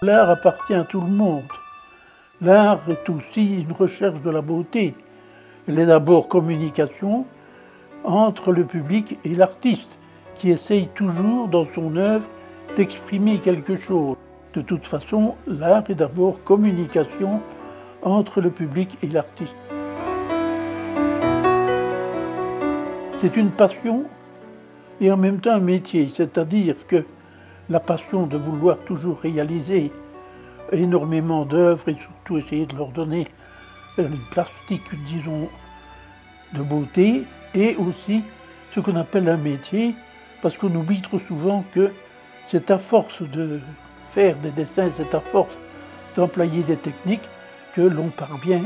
L'art appartient à tout le monde. L'art est aussi une recherche de la beauté. Elle est d'abord communication entre le public et l'artiste, qui essaye toujours dans son œuvre d'exprimer quelque chose. De toute façon, l'art est d'abord communication entre le public et l'artiste. C'est une passion et en même temps un métier, c'est-à-dire que la passion de vouloir toujours réaliser énormément d'œuvres et surtout essayer de leur donner une plastique, disons, de beauté, et aussi ce qu'on appelle un métier, parce qu'on oublie trop souvent que c'est à force de faire des dessins, c'est à force d'employer des techniques que l'on parvient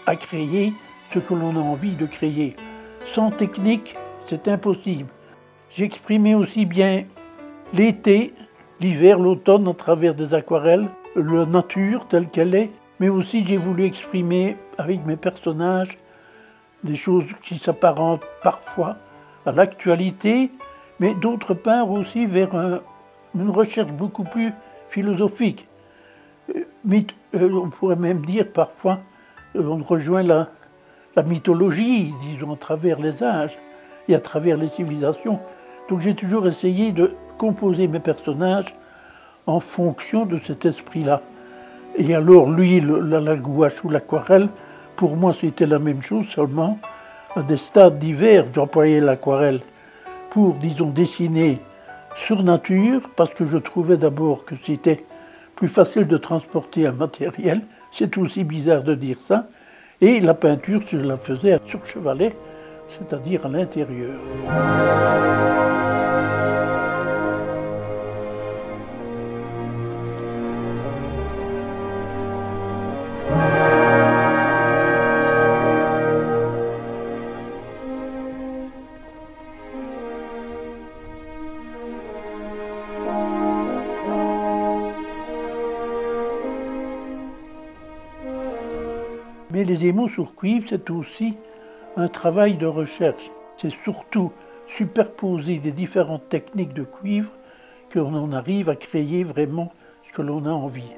à créer ce que l'on a envie de créer. Sans technique, c'est impossible. J'exprimais aussi bien l'été, l'hiver, l'automne à travers des aquarelles, la nature telle qu'elle est, mais aussi j'ai voulu exprimer avec mes personnages des choses qui s'apparentent parfois à l'actualité, mais d'autre part aussi vers une recherche beaucoup plus philosophique. On pourrait même dire parfois, on rejoint la mythologie, disons, à travers les âges et à travers les civilisations. Donc j'ai toujours essayé de composer mes personnages en fonction de cet esprit-là. Et alors l'huile, la gouache ou l'aquarelle, pour moi c'était la même chose, seulement à des stades divers. J'employais l'aquarelle pour, disons, dessiner sur nature, parce que je trouvais d'abord que c'était plus facile de transporter un matériel, c'est aussi bizarre de dire ça, et la peinture, je la faisais sur chevalet, c'est-à-dire à l'intérieur. Mais les émaux sur cuivre, c'est aussi un travail de recherche. C'est surtout superposer des différentes techniques de cuivre qu'on en arrive à créer vraiment ce que l'on a envie.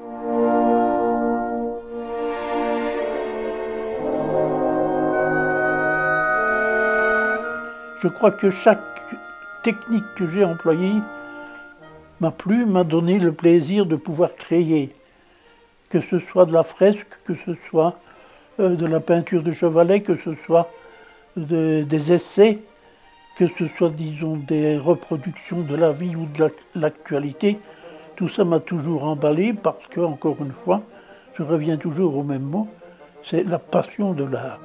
Je crois que chaque technique que j'ai employée m'a plu, m'a donné le plaisir de pouvoir créer. Que ce soit de la fresque, que ce soit de la peinture de chevalet, que ce soit des essais, que ce soit, disons, des reproductions de la vie ou de l'actualité. Tout ça m'a toujours emballé parce que, encore une fois, je reviens toujours au même mot, c'est la passion de l'art.